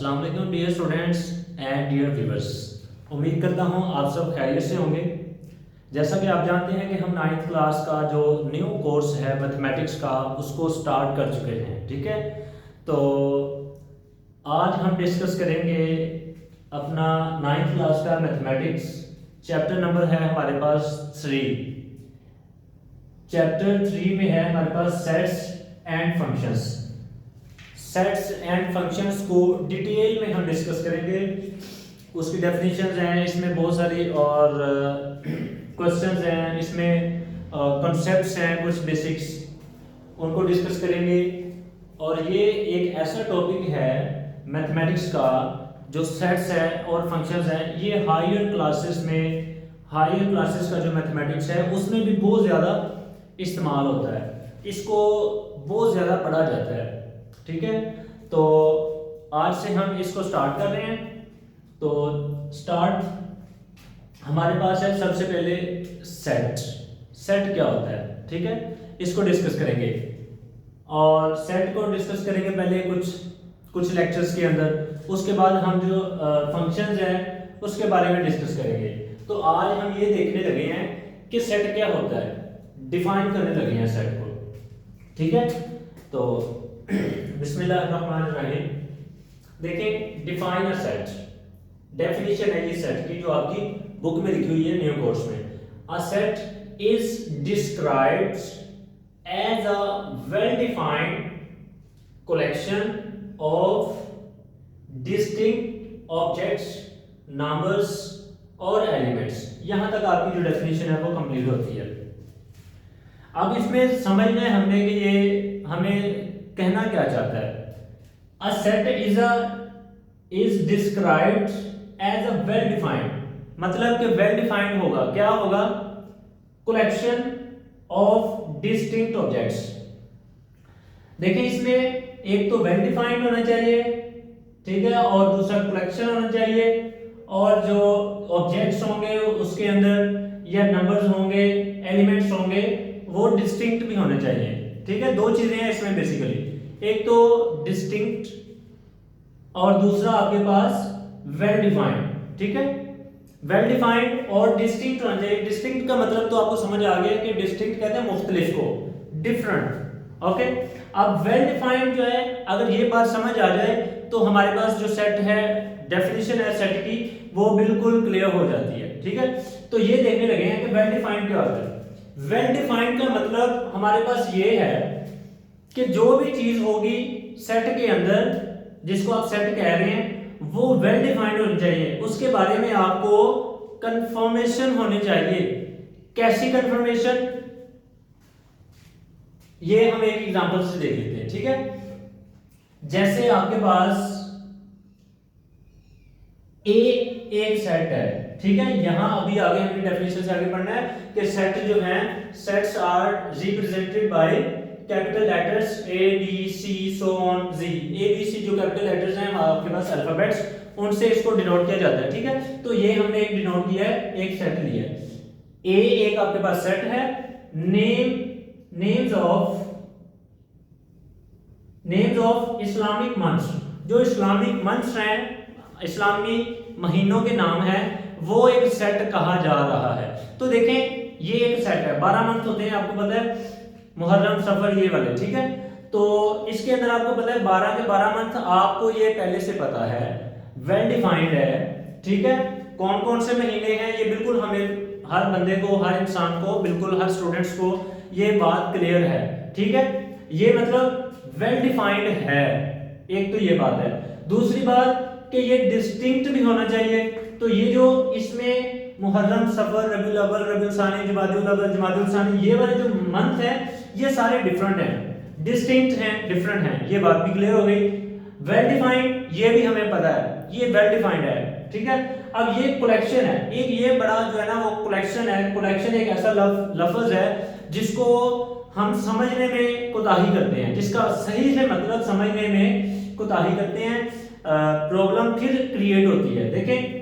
अस्सलाम वालेकुम dear students and dear viewers. उम्मीद करता हूँ आप सब खैरियत से होंगे। जैसा कि आप जानते हैं कि हम 9th क्लास का जो न्यू कोर्स है मैथमेटिक्स का उसको स्टार्ट कर चुके हैं। ठीक है, तो आज हम डिस्कस करेंगे अपना 9th क्लास का मैथमेटिक्स। चैप्टर नंबर है हमारे पास 3। चैप्टर 3 में है हमारे पास sets and functions. Sets and functions को डिटेल में हम डिस्कस करेंगे। उसकी डेफिनेशंस हैं इसमें बहुत सारी, और क्वेश्चंस हैं इसमें, कॉन्सेप्ट्स हैं कुछ बेसिक्स, उनको डिस्कस करेंगे। और ये एक ऐसा टॉपिक है मैथमेटिक्स का जो सेट्स है और फंक्शंस हैं, ये हायर क्लासेस का जो मैथमेटिक्स है उसमें भी बहुत ज़्यादा इस्तेमाल होता है, इसको बहुत ज़्यादा पढ़ा जाता है। ठीक है, तो आज से हम इसको स्टार्ट कर रहे हैं। तो स्टार्ट हमारे पास है सबसे पहले सेट क्या होता है। ठीक है, इसको डिस्कस करेंगे और सेट को डिस्कस करेंगे पहले कुछ लेक्चर्स के अंदर। उसके बाद हम जो फंक्शंस हैं उसके बारे में डिस्कस करेंगे। तो आज हम ये देखने लगे हैं कि सेट क्या होता है, डिफाइन करने लगे हैं सेट को। ठीक है, तो बिस्मिल्लाहिर्रहमानिर्रहीम। देखें, डिफाइन अ सेट, डेफिनेशन है ये सेट की जो आपकी बुक में लिखी हुई है न्यू कोर्स में। A set is described as a well defined collection of distinct objects, numbers और एलिमेंट्स। यहां तक आपकी जो डेफिनेशन है वो कंप्लीट होती है। अब इसमें समझना है हमने कि ये हमें कहना क्या चाहता है। A set is described as a well defined, मतलब कि वेल डिफाइंड होगा, क्या होगा, कलेक्शन ऑफ डिस्टिंक्ट ऑब्जेक्ट्स। देखिए इसमें एक तो वेल डिफाइंड होना चाहिए, ठीक है, और दूसरा कलेक्शन होना चाहिए, और जो ऑब्जेक्ट्स होंगे उसके अंदर या नंबर्स होंगे, एलिमेंट्स होंगे, वो डिस्टिंक्ट भी होने चाहिए। ठीक है, दो चीजें हैं इसमें बेसिकली, एक तो डिस्टिंक्ट और दूसरा आपके पास वेल डिफाइंड। ठीक है, वेल डिफाइंड और डिस्टिंक्ट होना चाहिए। डिस्टिंक्ट का मतलब तो आपको समझ आ गया कि डिस्टिंक्ट कहते हैं मुख्तलिफ को, डिफरेंट। ओके, अब वेल डिफाइंड जो है, अगर ये बात समझ आ जाए तो हमारे पास जो सेट है, डेफिनेशन है सेट की, वो बिल्कुल क्लियर हो जाती है। ठीक है, तो ये देखने लगे हैं कि वेल डिफाइंड क्या होता है। वेल डिफाइंड का मतलब हमारे पास ये है कि जो भी चीज होगी सेट के अंदर, जिसको आप सेट कह रहे हैं, वो वेल डिफाइंड होनी चाहिए। उसके बारे में आपको कंफर्मेशन होनी चाहिए। कैसी कंफर्मेशन, ये हम एक एग्जांपल से देख लेते हैं। ठीक है, जैसे आपके पास ए एक सेट है। ठीक है, यहां अभी आगे हमें डेफिनेशन से आगे पढ़ना है कि सेट जो है, sets are represented by capital letters A B C so on जी। ए बी सी जो कैपिटल लेटर्स हैं आपके पास अल्फाबेट्स, उनसे इसको डिनोट किया जाता है। ठीक है, तो ये हमने एक डिनोट किया है, एक सेट लिया है। ए एक आपके पास सेट है। नेम्स ऑफ इस्लामिक मंथ्स, जो इस्लामिक मंथ्स हैं, इस्लामी महीनों के नाम है, वो एक सेट कहा जा रहा है। तो देखें, ये एक सेट है, 12 मंथ होते हैं, आपको पता है, मुहर्रम सफर ये वाले। ठीक है, तो इसके अंदर आपको पता है 12 के 12 मंथ, आपको ये पहले से पता है, वेल डिफाइंड है। ठीक है, कौन कौन से महीने हैं ये बिल्कुल हमें, हर बंदे को, हर इंसान को, बिल्कुल हर स्टूडेंट्स को ये बात क्लियर है। ठीक है, ये मतलब वेल डिफाइंड है, एक तो ये बात है। दूसरी बात कि ये डिस्टिंक्ट भी होना चाहिए। तो ये जो इसमें मुहर्रम, सफर, रबीउल अव्वल, रबीउल सानी, जमादुल अव्वल, जमादुल सानी, ये वाले जो मंथ हैं ये सारे डिफरेंट हैं, डिस्टिंक्ट हैं, डिफरेंट हैं। ये बात भी क्लियर हो गई। वेल डिफाइंड, ये भी हमें पता है, ये वेल डिफाइंड है। ठीक है, अब ये कलेक्शन है, एक ये बड़ा जो है ना वो कलेक्शन है। कलेक्शन एक ऐसा लफ्ज है जिसको हम समझने में कोताही करते हैं, जिसका सही से मतलब समझने में कोताही करते हैं, प्रॉब्लम फिर क्रिएट होती है। देखें,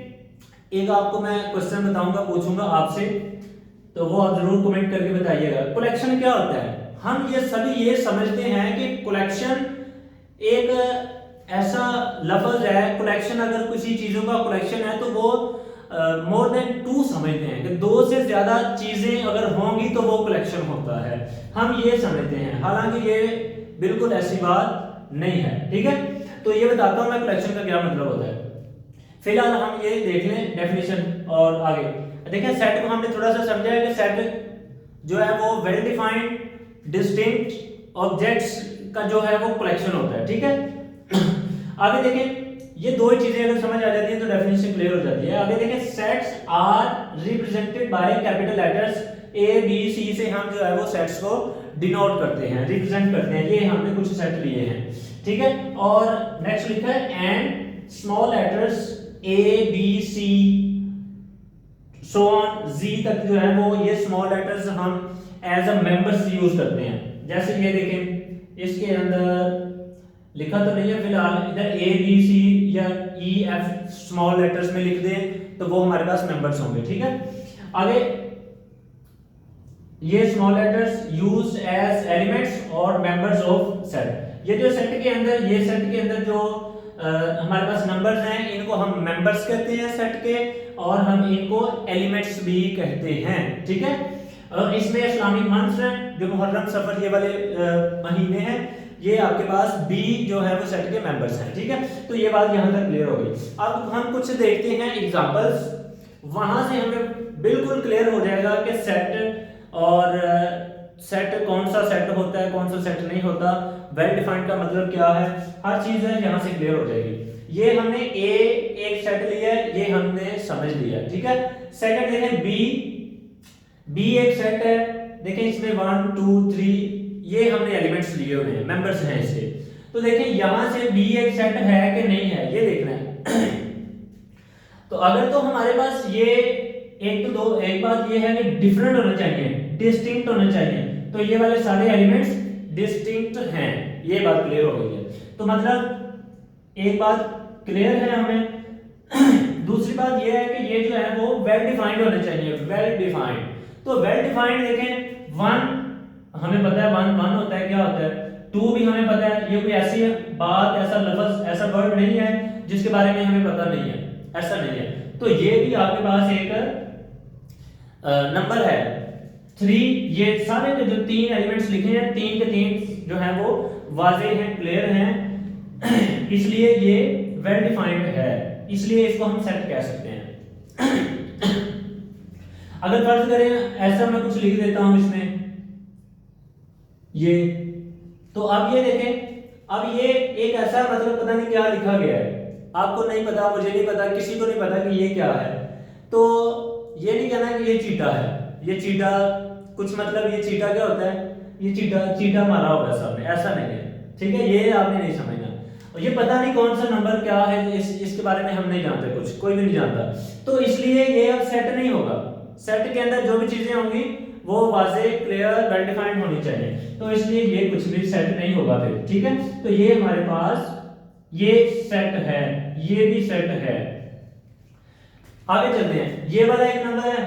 एक आपको मैं क्वेश्चन बताऊंगा, पूछूंगा आपसे, तो वो आप जरूर कमेंट करके बताइएगा। कलेक्शन क्या होता है? हम ये सभी ये समझते हैं कि कलेक्शन एक ऐसा लफ्ज है कलेक्शन, अगर किसी चीजों का कलेक्शन है तो वो मोर देन टू समझते हैं कि दो से ज्यादा चीजें अगर होंगी तो वो कलेक्शन होता है, हम ये समझते हैं, हालांकि ये बिल्कुल ऐसी बात नहीं है। ठीक है, तो ये बताता हूं मैं कलेक्शन का क्या मतलब होता है। फिलहाल हम ये देख लें डेफिनेशन और आगे देखिए। सेट को हमने थोड़ा सा समझा है कि सेट जो है वो वेल डिफाइंड डिस्टिंक्ट ऑब्जेक्ट्स का जो है वो कलेक्शन होता है। ठीक है, आगे देखें, ये दो ही चीजें अगर समझ आ जाती है तो डेफिनेशन क्लियर हो जाती है। आगे देखें, sets are represented by capital letters A B C से हम जो है वो सेट्स को डिनोट करते हैं, रिप्रेजेंट करते हैं। ये हमने कुछ सेट लिए हैं। ठीक है, और नेक्स्ट लिखा है and small letters A B C so on G तक जो है वो ये स्मॉल लेटर्स हम एज अ मेंबर्स यूज करते हैं। जैसे ये देखें, इसके अंदर लिखा तो नहीं है फिलहाल, इधर ए बी सी या ई एफ स्मॉल लेटर्स में लिख दें तो वो हमारे पास मेंबर्स होंगे। ठीक है, आगे ये small letters use as elements और मेंबर्स ऑफ सेट। ये जो सेट के अंदर, ये सेट के अंदर जो हमारे पास नंबर्स हैं इनको हम मेंबर्स कहते हैं सेट के, और हम इनको एलिमेंट्स भी कहते हैं। ठीक है, और इसमें इस्लामिक मंथ्स हैं जो मुहर्रम सफर ये वाले महीने हैं, ये आपके पास बी जो है वो सेट के मेंबर्स हैं। ठीक है, तो ये बात यहां तक क्लियर हो गई। अब हम कुछ देखते हैं एग्जांपल्स, वहां से हमें बिल्कुल क्लियर हो जाएगा कि सेट और सेट कौन सा सेट होता है, कौन सा सेट नहीं होता, वेल डिफाइंड का मतलब क्या है, हर चीज है यहां से क्लियर हो जाएगी। ये हमने ए एक सेट लिया है, ये हमने समझ लिया। ठीक है, सेकंड देखें बी एक सेट है, देखें इसमें 1 2 3 ये हमने एलिमेंट्स लिए हुए हैं, मेंबर्स हैं इसके। तो देखें यहां से बी एक सेट है कि नहीं है ये देखना है। तो अगर तो हमारे पास ये एक बात ये है कि डिफरेंट होना चाहिए, डिस्टिंक्ट होना चाहिए, तो ये वाले सारे एलिमेंट्स डिस्टिंक्ट हैं, ये बात क्लियर हो गई है। तो मतलब एक बात क्लियर है हमें। दूसरी बात ये है कि ये जो है वो वेल डिफाइंड होने चाहिए, वेल डिफाइंड। तो वेल डिफाइंड देखें, 1 हमें पता है 1 होता है, क्या होता है 2 भी हमें पता है। ये कोई ऐसी बात, ऐसा लफ्ज, ऐसा वर्ड नहीं है जिसके बारे में हमें पता नहीं है, ऐसा नहीं है। तो ये भी आपके पास एक नंबर है 3। ये सारे के जो 3 एलिमेंट्स लिखे हैं, 3 के 3 जो है वो वाजे हैं, क्लियर हैं, इसलिए ये वेल डिफाइंड है, इसलिए इसको हम सेट कह सकते हैं। अगर फर्ज करें ऐसा मैं कुछ लिख देता हूं इसमें ये, तो अब ये देखें, अब ये एक ऐसा मतलब पता नहीं क्या लिखा गया है, आपको नहीं पता, मुझे नहीं पता, किसी को नहीं पता कि ये क्या है। तो ये नहीं कहना कि ये चीटा है, ये चीटा कुछ मतलब, ये चीटा क्या होता है, ये चीटा मारा होगा सामने, ऐसा नहीं है। ठीक है, ये आपने नहीं समझना। और ये पता नहीं कौन सा नंबर क्या है, इसके बारे में हम नहीं जानते, कुछ कोई भी नहीं जानता, तो इसलिए ये अब सेट नहीं होगा। सेट के अंदर जो भी चीजें होंगी वो वाजे, क्लियर, वेल डिफाइंड होनी चाहिए, तो इसलिए ये कुछ भी सेट नहीं होगा फिर। ठीक है, तो ये हमारे पास ये सेट है, ये भी सेट है। आगे चलते हैं, ये वाला एक नंबर है,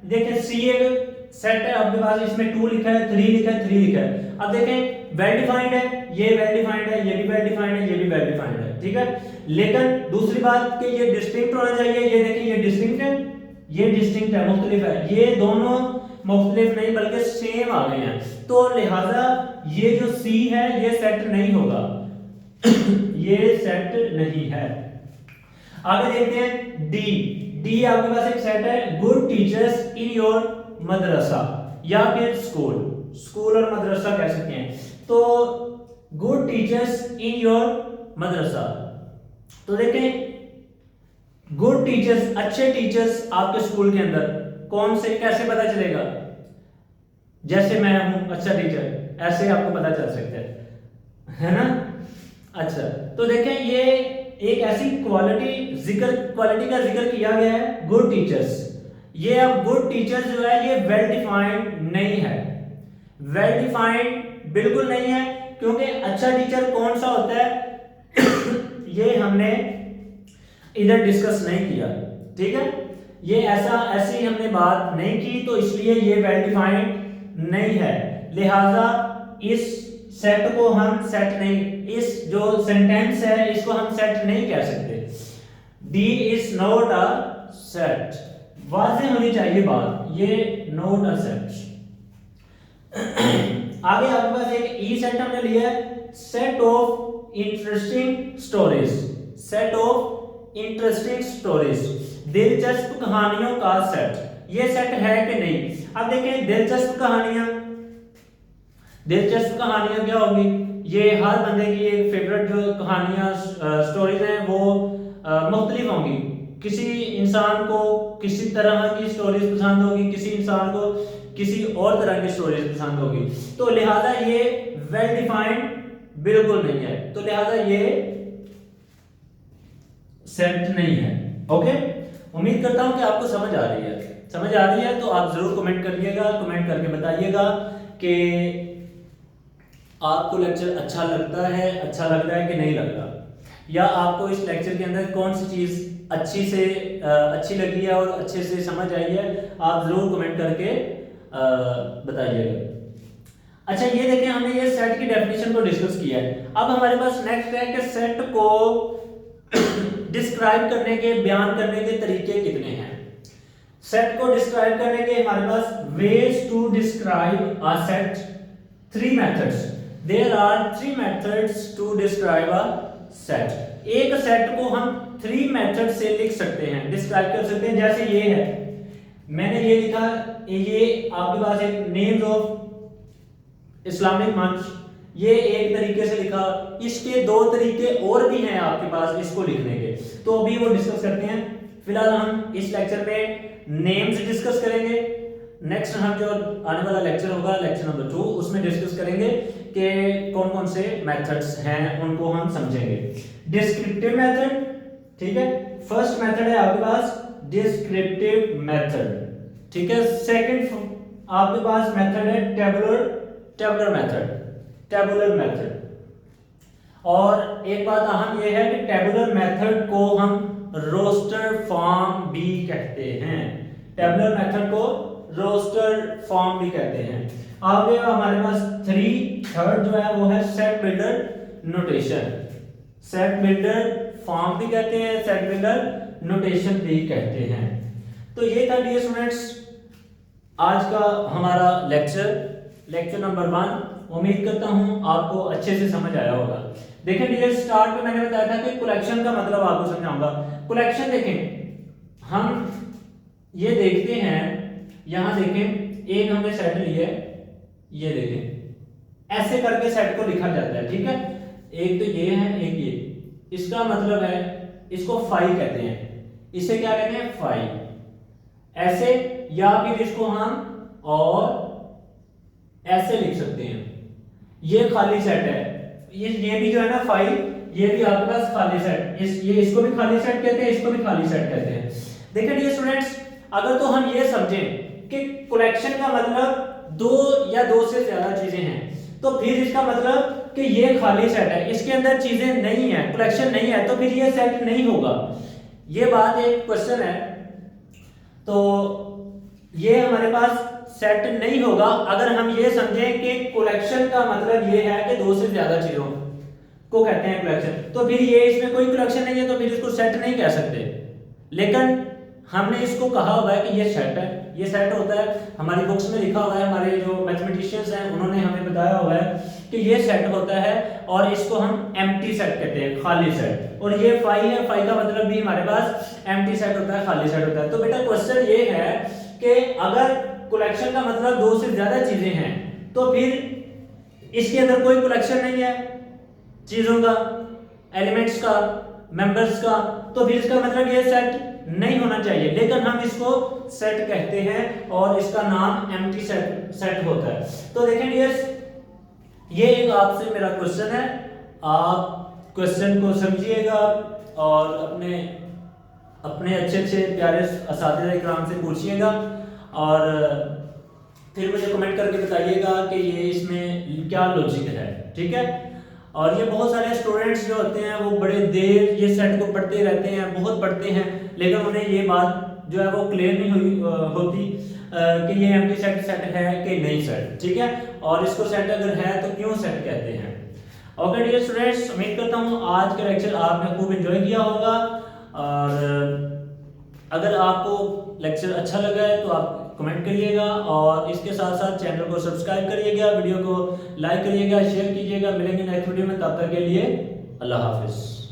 देखिए सी एक सेट है आपके पास, इसमें 2 लिखा है, 3 लिखा है, 3 लिखा है। अब देखें वेल डिफाइंड है, ये वेल डिफाइंड है, ये भी वेल डिफाइंड है, ये भी वेल डिफाइंड है। ठीक है, लेकिन दूसरी बात कि ये डिस्टिंक्ट होना चाहिए, ये देखिए ये डिस्टिंक्ट है, ये डिस्टिंक्ट है, मुख्तलिफ है, ये दोनों मुख्तलिफ नहीं बल्कि सेम आ गए हैं, तो लिहाजा ये जो सी है ये सेट नहीं होगा। ये सेट नहीं है। आगे देखते हैं डी आपके पास एक सेट है, गुड टीचर्स इन योर मदरसा या फिर स्कूल और मदरसा कह सकते हैं। तो गुड टीचर्स इन योर मदरसा, तो देखें गुड टीचर्स, अच्छे टीचर्स आपके स्कूल के अंदर कौन से, कैसे पता चलेगा, जैसे मैं हूं अच्छा टीचर, ऐसे आपको पता चल सकता है ना। अच्छा, तो देखें ये एक ऐसी क्वालिटी का जिक्र किया गया है, गुड टीचर्स। ये अब गुड टीचर्स जो है ये वेल डिफाइंड नहीं है, वेल डिफाइंड बिल्कुल नहीं है, क्योंकि अच्छा टीचर कौन सा होता है ये हमने इधर डिस्कस नहीं किया। ठीक है, ये ऐसी हमने बात नहीं की, तो इसलिए ये वेल डिफाइंड नहीं है, लिहाजा इस सेट को हम सेट नहीं, इस जो सेंटेंस है इसको हम सेट नहीं कह सकते। D is not a set, वाज़ेह होनी चाहिए बात, ये नॉट अ सेट। आगे आपके पास एक ई सेट हमने लिया है, set of interesting stories, set of interesting stories, दिलचस्प कहानियों का सेट। ये सेट है कि नहीं? अब देखें दिलचस्प कहानियां, दिलचस्प कहानियां क्या होगी? ये हर बंदे की एक फेवरेट जो कहानियां स्टोरीज हैं वो मुख्तलिफ होंगी। किसी इंसान को किसी तरह की स्टोरीज पसंद होगी, किसी इंसान को किसी और तरह की स्टोरीज पसंद होगी। तो लिहाजा ये वेल डिफाइंड बिल्कुल नहीं है, तो लिहाजा ये सेट नहीं है। ओके, उम्मीद करता हूं कि आपको समझ आ रही है। समझ आ रही है तो आप जरूर कमेंट करिएगा, कमेंट करके बताइएगा कि आपको लेक्चर अच्छा लगता है, अच्छा लग रहा है कि नहीं लग रहा, या आपको इस लेक्चर के अंदर कौन सी चीज अच्छी लगी है और अच्छे से समझ आई है, आप जरूर कमेंट करके बताइएगा। अच्छा, ये देखें हमने ये सेट की डेफिनेशन को डिस्कस किया है। अब हमारे पास नेक्स्ट है कि सेट को डिस्क्राइब करने के, बयान करने के तरीके कितने हैं। सेट को डिस्क्राइब करने के हमारे पास ways to describe a set, 3 methods, there are 3 methods to describe a set. एक सेट को हम 3 मेथड से लिख सकते हैं, डिस्क्राइब कर सकते हैं। जैसे ये है, मैंने ये लिखा, ये आपके पास एक नेम्स ऑफ इस्लामिक मंच, ये एक तरीके से लिखा, इसके 2 तरीके और भी हैं आपके पास इसको लिखने के, तो अभी वो डिस्कस करते हैं। फिलहाल हम इस लेक्चर में नेम्स डिस्कस करेंगे। नेक्स्ट हम जो आने वाला लेक्चर होगा, लेक्चर नंबर 2, उसमें डिस्कस करेंगे कि कौन कौन से मेथड्स हैं, उनको हम समझेंगे। डिस्क्रिप्टिव मेथड, ठीक है, फर्स्ट मेथड है आपके पास डिस्क्रिप्टिव मेथड, ठीक है। सेकंड आपके पास मेथड है टेबुलर मेथड। और एक बात अहम यह है कि टेबुलर मेथड को हम रोस्टर फॉर्म भी कहते हैं, टेबुलर मेथड को रोस्टर फॉर्म भी कहते हैं। आगे हमारे पास थर्ड जो है वो है set builder notation, set builder form भी कहते हैं, सेट बिल्डर नोटेशन भी कहते हैं। तो ये था डियर स्टूडेंट्स आज का हमारा लेक्चर नंबर 1। उम्मीद करता हूं आपको अच्छे से समझ आया होगा। देखें डियर, स्टार्ट में मैंने बताया था कि कलेक्शन का मतलब आपको समझाऊंगा। कलेक्शन देखें, हम ये देखते हैं, यहां देखें एक हमने सेट लिया है, ये देखें ऐसे करके सेट को लिखा जाता है, ठीक है। एक तो ये है, एक ये, इसका मतलब है, इसको फाइव कहते हैं, इसे क्या कहते हैं, फाइव, ऐसे, या फिर इसको हम और ऐसे लिख सकते हैं। ये खाली सेट है, ये भी जो है ना फाइव, ये भी आपके पास खाली सेट, ये इसको भी खाली सेट कहते हैं, इसको भी खाली सेट कहते हैं। देखिए डियर स्टूडेंट्स, अगर तो हम ये समझें कि कलेक्शन का मतलब 2 या 2 से ज्यादा चीजें हैं, तो फिर इसका मतलब कि ये खाली सेट है, इसके अंदर चीजें नहीं है, कलेक्शन नहीं है, तो फिर ये सेट नहीं होगा। ये बात एक क्वेश्चन है, तो ये हमारे पास सेट नहीं होगा अगर हम ये समझें कि कलेक्शन का मतलब ये है कि 2 से ज्यादा चीजों को कहते हैं कलेक्शन, तो फिर ये इसमें कोई कलेक्शन नहीं है, तो फिर इसको सेट नहीं कह सकते। लेकिन हमने इसको कहा हुआ है कि ये सेट है, ये सेट होता है, हमारी बुक्स में लिखा हुआ है, हमारे जो मैथमेटिशियंस हैं उन्होंने हमें बताया हुआ है कि ये सेट होता है, और इसको हम एम्प्टी सेट कहते हैं, खाली सेट। और ये फाइव है, फाइव का मतलब भी हमारे पास एम्प्टी सेट होता है, खाली सेट होता है। तो बेटा क्वेश्चन ये है कि अगर कलेक्शन का मतलब 2 से ज्यादा चीजें हैं, तो फिर इसके अंदर कोई कलेक्शन नहीं है चीजों का, एलिमेंट्स का, मेंबर्स का, तो फिर इसका मतलब ये सेट नहीं होना चाहिए। लेकिन हम इसको सेट कहते हैं और इसका नाम एम्प्टी सेट होता है। तो देखें डियर्स, ये एक आपसे मेरा क्वेश्चन है, आप क्वेश्चन को समझिएगा और अपने अच्छे प्यारे असातिज़ा इकराम से पूछिएगा, और फिर मुझे कमेंट करके बताइएगा कि ये इसमें क्या लॉजिक है, ठीक है। और ये बहुत सारे स्टूडेंट्स जो होते हैं वो बड़े देर ये सेट को पढ़ते रहते हैं, बहुत पढ़ते हैं, लेकिन उन्हें ये बात जो है वो क्लियर नहीं होती कि ये एम्प्टी सेट है कि नहीं सेट, ठीक है। और इसको सेट अगर है तो क्यों सेट कहते हैं। ओके डियर स्टूडेंट्स, उम्मीद करता हूँ आज का लेक्चर आपने खूब एंजॉय किया होगा, और अगर आपको लेक्चर अच्छा लगा है तो आप कमेंट करिएगा, और इसके साथ साथ चैनल को सब्सक्राइब करिएगा, वीडियो को लाइक करिएगा, शेयर कीजिएगा। मिलेंगे नेक्स्ट वीडियो में, तब तक के लिए अल्लाह हाफिज़।